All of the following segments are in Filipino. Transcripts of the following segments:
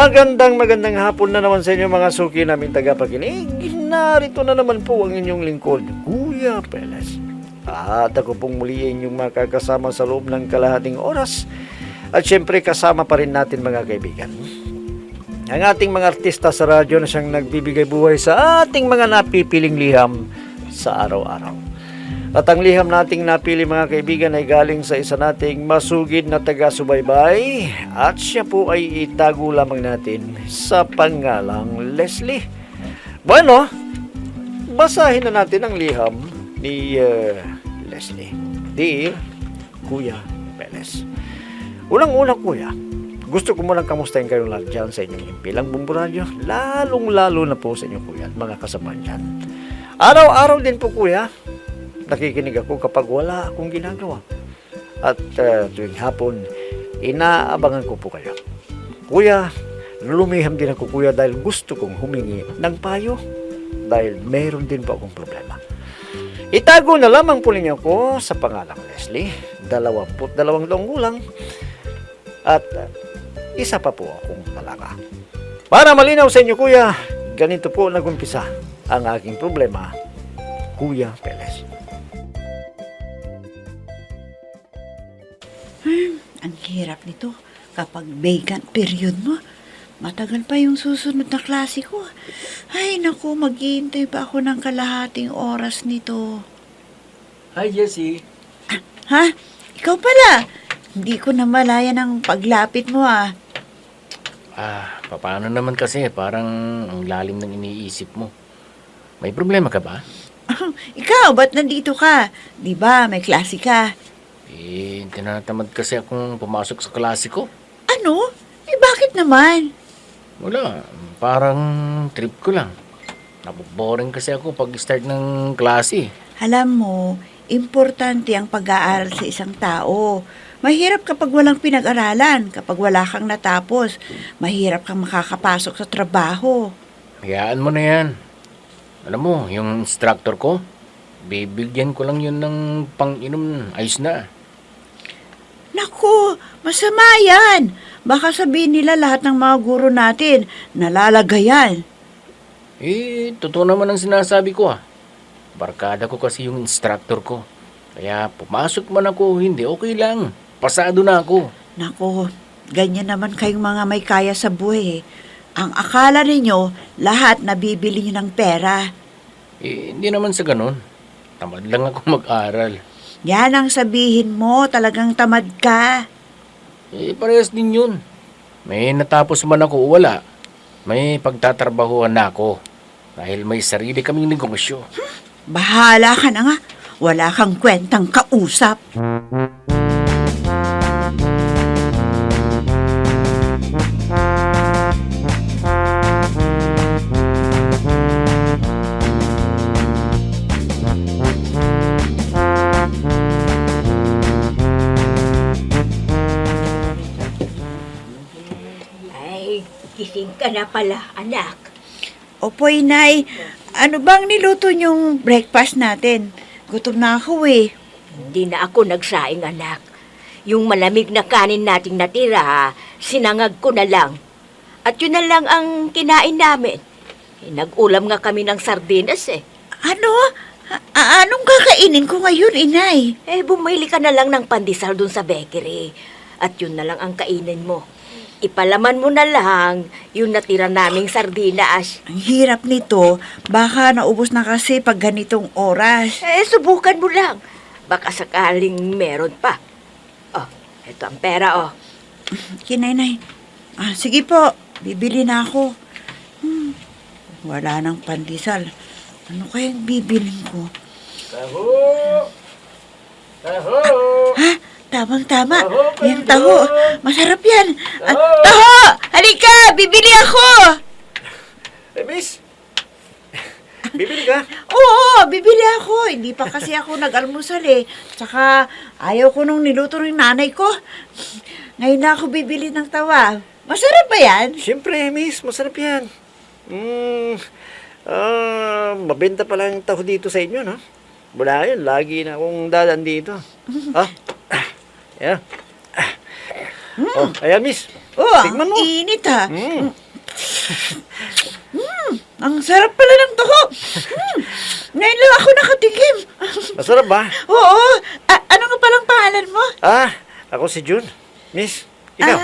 Magandang hapon na naman sa inyo mga suki namin tagapakinig. Narito na naman po ang inyong lingkod, Kuya Peles. At ako pong muli inyong makakasama sa loob ng kalahating oras. At syempre kasama pa rin natin mga kaibigan ang ating mga artista sa radyo na siyang nagbibigay buhay sa ating mga napipiling liham sa araw-araw. At ang liham nating napili mga kaibigan ay galing sa isa nating masugid na taga-subaybay at siya po ay itago lamang natin sa pangalang Leslie. Bueno, basahin na natin ang liham ni Leslie. Dear Kuya Peles. Unang-una kuya, gusto ko munang kamustahin kayong lahat dyan sa inyong impilang bumburadyo, lalong-lalo na po sa inyong kuya at mga kasabayan dyan. Araw-araw din po kuya, nakikinig ako kapag wala akong ginagawa. At tuwing hapon, inaabangan ko po kayo. Kuya, lumiham din ako kuya dahil gusto kong humingi ng payo dahil meron din po akong problema. Itago na lamang po ninyo ako sa pangalang Leslie, 22 taong gulang, at isa pa po akong dalaga. Para malinaw sa inyo kuya, ganito po nagumpisa ang aking problema, Kuya Peles. Ang hirap nito kapag vacant period mo. Matagal pa yung susunod na klase ko. Ay, naku, maghihintay pa ako ng kalahating oras nito. Hi, Jessie. Ha? Ikaw pala? Hindi ko namalaya ng paglapit mo Paano naman kasi? Parang ang lalim ng iniisip mo. May problema ka ba? Ikaw, ba't nandito ka? Di ba, may klase ka? Tinatamad kasi akong pumasok sa klase ko. Ano? Bakit naman? Wala, parang trip ko lang. Naboboring kasi ako pag start ng klase. Alam mo, importante ang pag-aaral sa isang tao. Mahirap kapag walang pinag-aralan, kapag wala kang natapos. Mahirap kang makakapasok sa trabaho. Hayaan mo na yan. Alam mo, yung instructor ko, bibigyan ko lang yun ng pang-inom, ayos na. Naku, masama yan. Baka sabihin nila lahat ng mga guro natin, nalalagayan. Totoo naman ang sinasabi ko Barkada ko kasi yung instructor ko. Kaya pumasok man ako, hindi okay lang. Pasado na ako. Naku, ganyan naman kayong mga may kaya sa buhay. Ang akala ninyo, lahat nabibili nyo ng pera. Hindi naman sa ganun. Tamad lang ako mag-aral. Yan ang sabihin mo, talagang tamad ka. Parehas din yun. May natapos man ako o wala, may pagtatrabahuan na ako. Dahil may sarili kaming negosyo. Bahala ka na nga. Wala kang kwentang kausap. Gising ka na pala, anak. Opo, Inay. Ano bang niluto niyong breakfast natin? Gutom na ako Hindi na ako nagsaing, anak. Yung malamig na kanin nating natira, sinangag ko na lang. At yun na lang ang kinain namin. Nag-ulam nga kami ng sardinas Ano? Anong kakainin ko ngayon, Inay? Bumili ka na lang ng pandesal dun sa bakery. At yun na lang ang kainin mo. Ipalaman mo na lang yung natira naming sardinas. Ang hirap nito. Baka naubos na kasi pag ganitong oras. Subukan mo lang. Baka sakaling meron pa. Ito ang pera, Kinay-nay. Sige po, bibili na ako. Wala nang pandesal. Ano kayang bibilin ko? Taho! Taho! Tamang-tama. Taho, Yan pwede. taho. Masarap yan. Taho! Taho! Halika! Bibili ako! Miss, bibili ka? Oo, bibili ako. Hindi pa kasi ako nag-almusal Tsaka ayaw ko nung niluto ng nanay ko. Ngayon na ako bibili ng tawa. Masarap ba yan? Siyempre, miss, masarap yan. Mabenta pala yung taho dito sa inyo, no? Wala yun, lagi na akong dadan dito. Ayan. Ayan, miss. Oh, Tikman mo. ang init ha. Mm. Ang sarap pala ng taho. Ngayon lang ako nakatikim. Masarap ba? Oo. Ano nga palang pangalan mo? Ako si Jun. Miss, ikaw?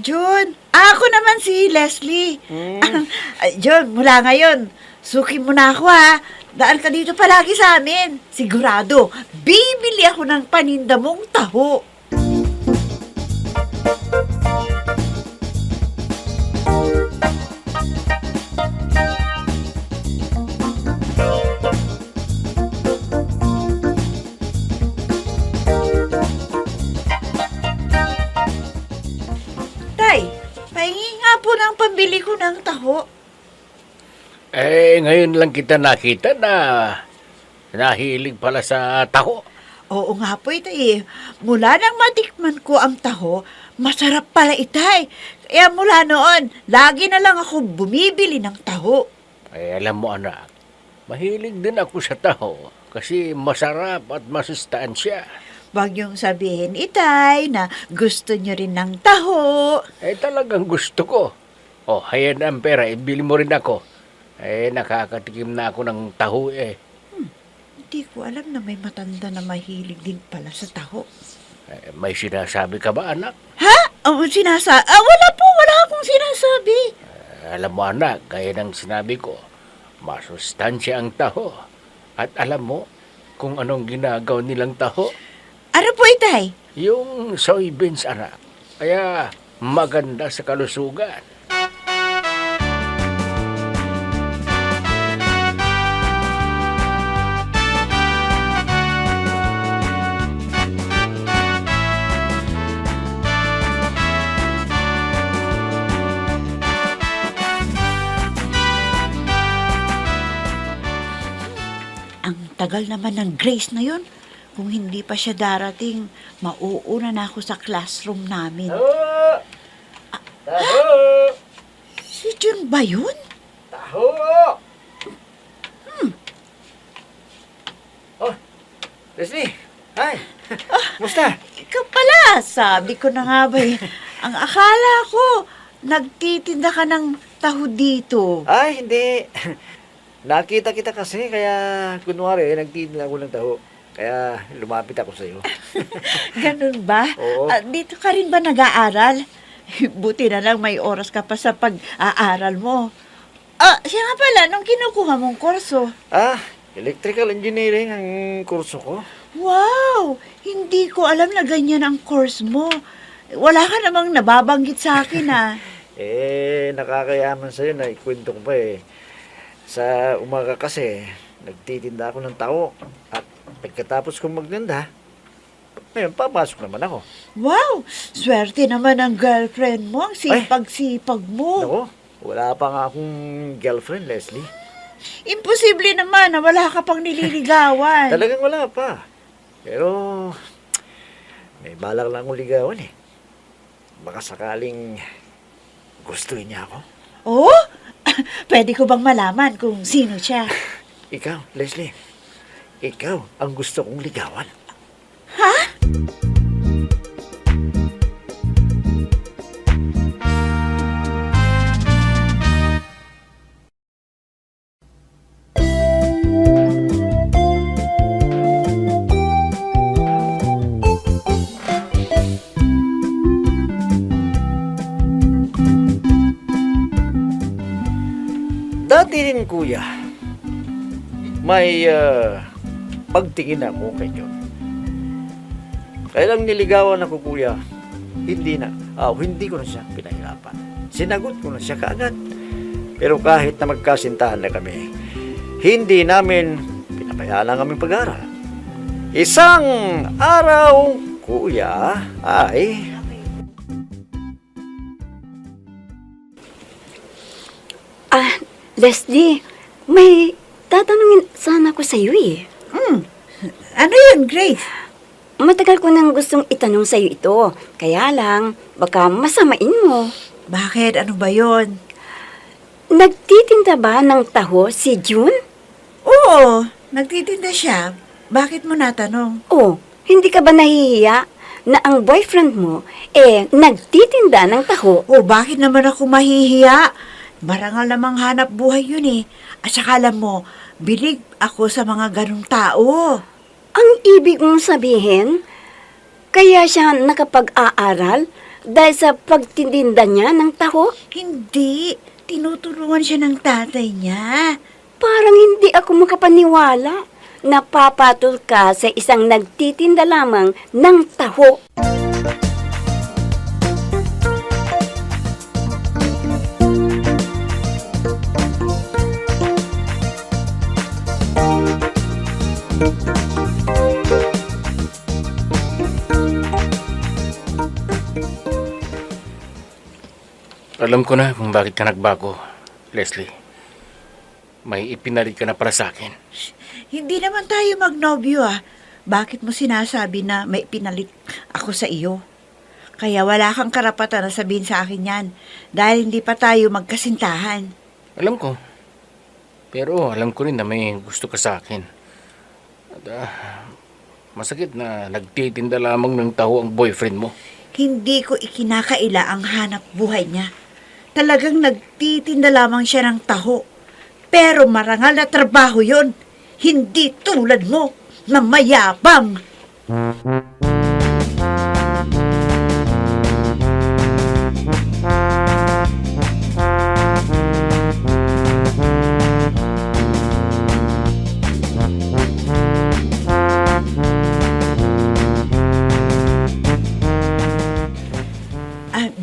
John. Ako naman si Leslie. Mm. John, mula ngayon, suki mo na ako ha. Daan ka dito palagi sa amin. Sigurado, bibili ako ng paninda mong taho. Tay, pahingi nga po ng pambili ko ng taho. Ngayon lang kita nakita na nahilig pala sa taho. Oo nga po, itay. Mula nang matikman ko ang taho, masarap pala, itay. Kaya mula noon, lagi na lang ako bumibili ng taho. Alam mo anak, mahilig din ako sa taho kasi masarap at masustansya. Huwag niyong sabihin, itay, na gusto niyo rin ng taho. Talagang gusto ko. Hayan ang pera, ibili mo rin ako. Nakakatikim na ako ng taho Hindi ko alam na may matanda na mahilig din pala sa taho. May sinasabi ka ba anak? Ha? Wala po, wala akong sinasabi. Alam mo anak, gaya ng sinabi ko, masustansya ang taho. At alam mo kung anong ginagawa nilang taho? Ano po, itay? Yung soybeans anak. Kaya maganda sa kalusugan. Ang tagal naman ng Grace na yun. Kung hindi pa siya darating, mauuna na ako sa classroom namin. Taho! Taho! Si Jun ba yun? Taho! Oh, Leslie! Hi! Musta? Ikaw pala, sabi ko na nga ba eh. Ang akala ko, nagtitinda ka ng taho dito. Ay, hindi. Nakita kita kasi, kaya kunwari, nagtitinda ako ng taho. Kaya lumapit ako sa'yo. Ganun ba? Oo. Dito ka rin ba nag-aaral? Buti na lang may oras ka pa sa pag-aaral mo. Siya nga pala, nung kinukuha mong kurso. Electrical engineering ang kurso ko. Wow! Hindi ko alam na ganyan ang course mo. Wala ka namang nababanggit sa akin Nakakayaman sa'yo na ikwento ko pa eh. Sa umaga kasi, nagtitinda ako ng taho. At pagkatapos kong magtinda, ngayon papasok naman ako. Wow! Swerte naman ang girlfriend mo. Ang sipag-sipag mo. Nako, wala pa nga akong girlfriend, Leslie. Imposible naman na wala ka pang nililigawan. Talagang wala pa. Pero, may balak lang akong ligawan eh. Baka sakaling gustuhin niya ako. Oh? Pwede ko bang malaman kung sino siya? Ikaw, Leslie. Ikaw ang gusto kong ligawan. Ha? Dati rin, kuya, may pagtingin ako kay John. Kaya lang niligawan ako, kuya. Hindi ko na siya pinahirapan. Sinagot ko na siya kaagad. Pero kahit na magkasintahan na kami, hindi namin pinabayaan ang aming pag-aaral. Isang araw, kuya, ay... Leslie, may tatanungin sana ako sa iyo eh. Ano yun, Grace? Matagal ko nang gustong itanong sa iyo ito. Kaya lang, baka masamain mo. Bakit? Ano ba yun? Nagtitinda ba ng taho si June? Oo, nagtitinda siya. Bakit mo natanong? Oh, hindi ka ba nahihiya? na ang boyfriend mo nagtitinda ng taho. O bakit naman ako mahihiya? Marangal namang hanap buhay yun eh. At saka alam mo, bilig ako sa mga ganong tao. Ang ibig mong sabihin, kaya siya nakapag-aaral dahil sa pagtitinda niya ng taho? Hindi, tinutulungan siya ng tatay niya. Parang hindi ako makapaniwala. Napapatol ka sa isang nagtitinda lamang ng taho. Alam ko na kung bakit ka nagbago, Leslie. May ipinalit ka na para sa akin. Hindi naman tayo magnobyo ah. Bakit mo sinasabi na may pinalit ako sa iyo? Kaya wala kang karapatan na sabihin sa akin yan dahil hindi pa tayo magkasintahan. Alam ko. Pero alam ko rin na may gusto ka sa akin. At masakit na nagtitinda lamang ng taho ang boyfriend mo. Hindi ko ikinakaila ang hanap buhay niya. Talagang nagtitinda lamang siya ng taho. Pero marangal na trabaho yon. Hindi tulad mo na mayabang.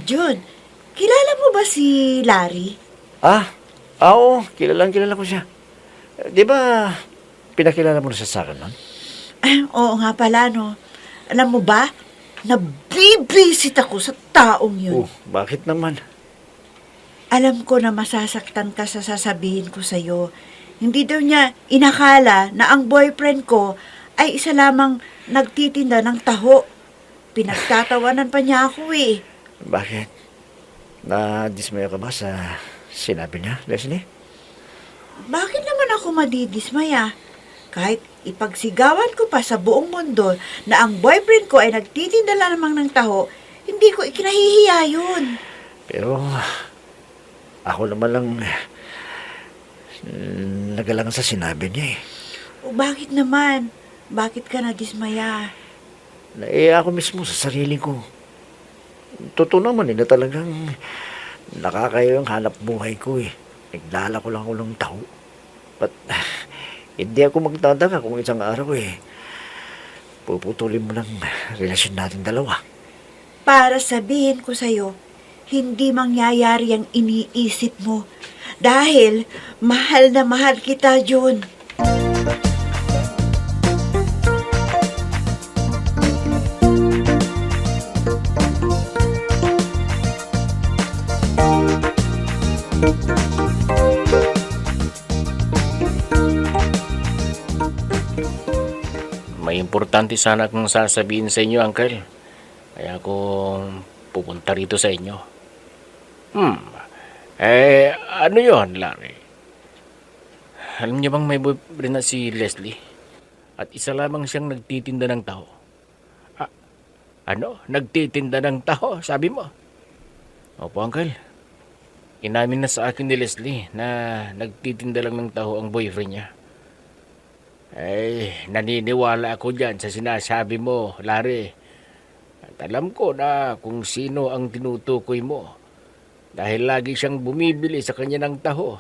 Jun, kilala mo ba si Larry? Oo, kilala ko siya. Di ba, pinakilala mo na siya sa akin, no? Oo nga pala, no. Alam mo ba, nabibisit ako sa taong yun. Bakit naman? Alam ko na masasaktan ka sa sasabihin ko sa'yo. Hindi daw niya inakala na ang boyfriend ko ay isa lamang nagtitinda ng taho. Pinagtatawanan pa niya ako eh. Bakit? Na-dismaya ka ba sa sinabi niya, Leslie? Bakit naman ako madidismaya? Kahit ipagsigawan ko pa sa buong mundo na ang boyfriend ko ay nagtitinda lamang ng taho, hindi ko ikinahihiya yun. Pero, ako naman lang nagalang sa sinabi niya eh. O bakit naman? Bakit ka nadismaya? Ako mismo sa sarili ko. Totoo naman na talagang nakakayo ang hanap buhay ko eh. Nagdala ko lang ako ng taho. But, hindi ako magtataka kung isang araw puputulin mo ng relasyon natin dalawa. Para sabihin ko sa'yo, hindi mangyayari ang iniisip mo. Dahil mahal na mahal kita, Jun. May importante sana akong sasabihin sa inyo, Uncle. Kaya ako pupunta rito sa inyo. Ano yon, Larry? Alam niyo bang may boyfriend na si Leslie? At isa lamang siyang nagtitinda ng taho. Nagtitinda ng taho, sabi mo? Opo, Uncle. Inamin na sa akin ni Leslie na nagtitinda lang ng taho ang boyfriend niya. Naniniwala ako dyan sa sinasabi mo, Larry. At alam ko na kung sino ang tinutukoy mo. Dahil lagi siyang bumibili sa kanya ng taho.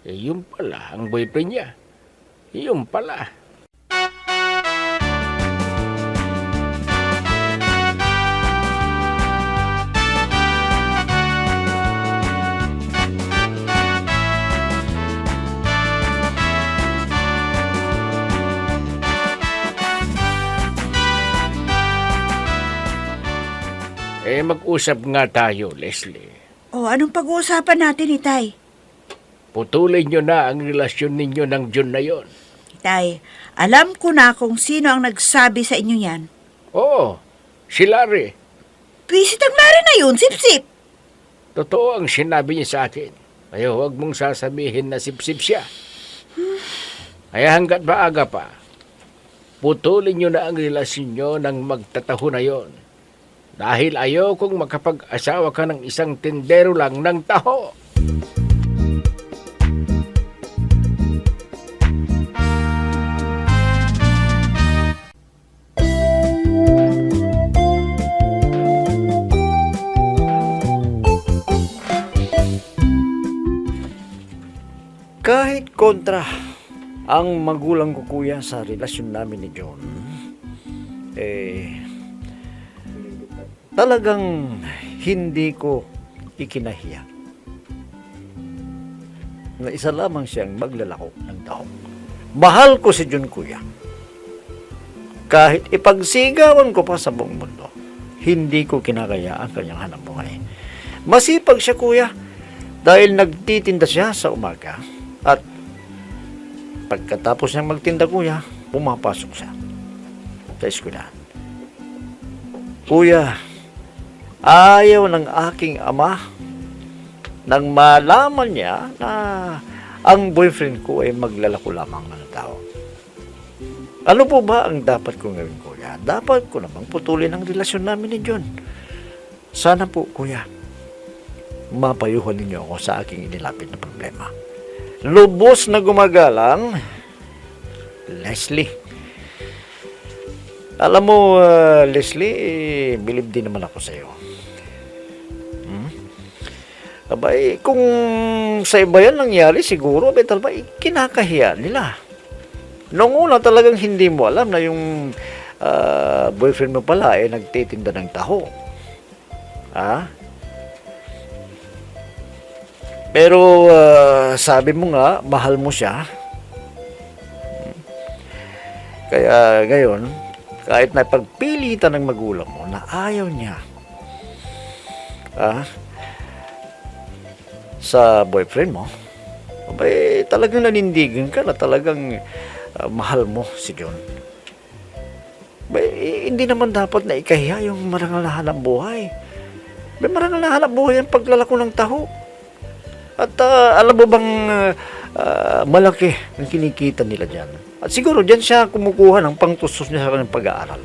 Yun pala ang boyfriend niya. Yun pala. Mag-usap nga tayo, Leslie. O, anong pag-uusapan natin, Itay? Putulin niyo na ang relasyon ninyo ng June na yon. Itay, alam ko na kung sino ang nagsabi sa inyo yan. Oo, si Larry. Visit ang Larry na yun, sip-sip. Totoo ang sinabi niya sa akin. Kaya huwag mong sasabihin na sip-sip siya. Kaya hanggat maaga pa, putulin nyo na ang relasyon nyo ng magtataho na yon. Dahil ayaw kong makapag-asawa ka ng isang tindero lang ng taho. Kahit kontra ang magulang ko kuya sa relasyon namin ni John, talagang hindi ko ikinahiya na isa lamang siyang maglalako ng tao. Mahal ko si John kuya. Kahit ipagsigawan ko pa sa buong mundo, hindi ko kinakaya ang kanyang hanap buhay. Masipag siya kuya dahil nagtitinda siya sa umaga. At pagkatapos niyang magtinda kuya, pumapasok siya sa eskwelahan. Kuya, ayaw ng aking ama nang malaman niya na ang boyfriend ko ay maglalako lamang ng tao. Ano po ba ang dapat kong gawin kuya? Dapat ko namang putulin ang relasyon namin ni John. Sana po kuya, mapayuhan ninyo ako sa aking inilapit na problema. Lubos na gumagalang, Leslie. Alam mo, Leslie, bilib din naman ako sa iyo. Abay, kung sa iba yan nangyari, siguro, abay, kinakahiya nila. Noong una talagang hindi mo alam na yung boyfriend mo pala ay nagtitinda ng taho. Pero sabi mo nga, mahal mo siya. Kaya ngayon, kahit na pagpilitan ng magulang mo na ayaw niya sa boyfriend mo, abay, talagang nanindigan ka na talagang mahal mo si John. Abay, hindi naman dapat na ikahiya yung marangal na hanap buhay. May marangal na hanap buhay ang paglalako ng taho. At alam mo bang malaki ang kinikita nila dyan. At siguro dyan siya kumukuha ng pangtustos niya sa kanyang pag-aaral.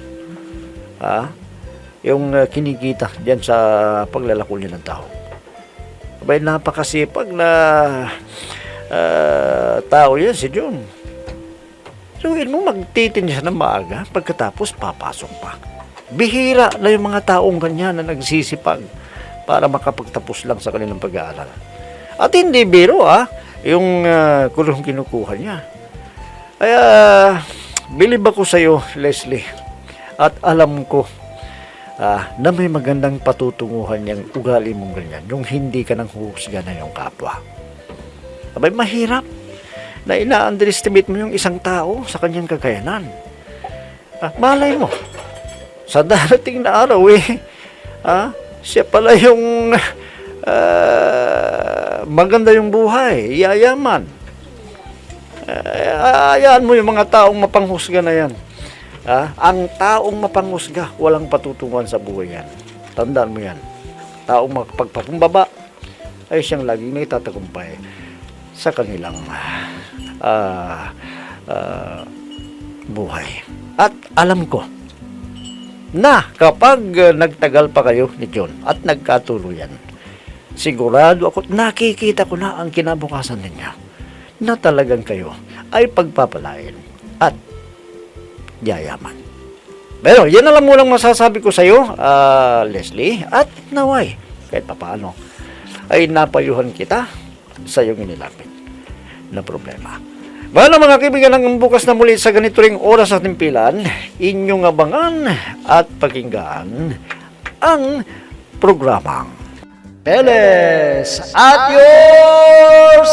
Yung kinikita dyan sa paglalako niya ng tao. Abay, napakasipag na tao yan si John. So, mo magtitinda siya ng maaga, pagkatapos papasok pa. Bihira na yung mga taong ganyan na nagsisipag para makapagtapos lang sa kanilang pag-aaral. At hindi biro yung kulong kinukuha niya. Kaya, bilib ako sa iyo, Leslie. At alam ko na may magandang patutunguhan yung ugali mong ganyan, yung hindi ka nang huhusga na yung kapwa. Abay, mahirap na ina-underestimate mo yung isang tao sa kanyang kakayanan. Malay mo, sa darating na araw siya pala yung maganda yung buhay, yayaman. Ayaan mo yung mga taong mapanghusga na yan. Ang taong mapanghusga, walang patutunguhan sa buhay yan. Tandaan mo yan. Taong makapagpapumbaba ay siyang laging naitatagumpay sa kanilang buhay. At alam ko na kapag nagtagal pa kayo ni John at nagkatuluyan, sigurado ako, nakikita ko na ang kinabukasan ninyo na talagang kayo ay pagpapalain at yayaman. Pero yan na lang munang masasabi ko sa iyo, Leslie, at naway, kahit papaano, ay napayuhan kita sa iyong inilapit na problema. Mga kaibigan, ang bukas na muli sa ganito ring oras at timpilan, inyong abangan at pakinggan ang programang Peles at your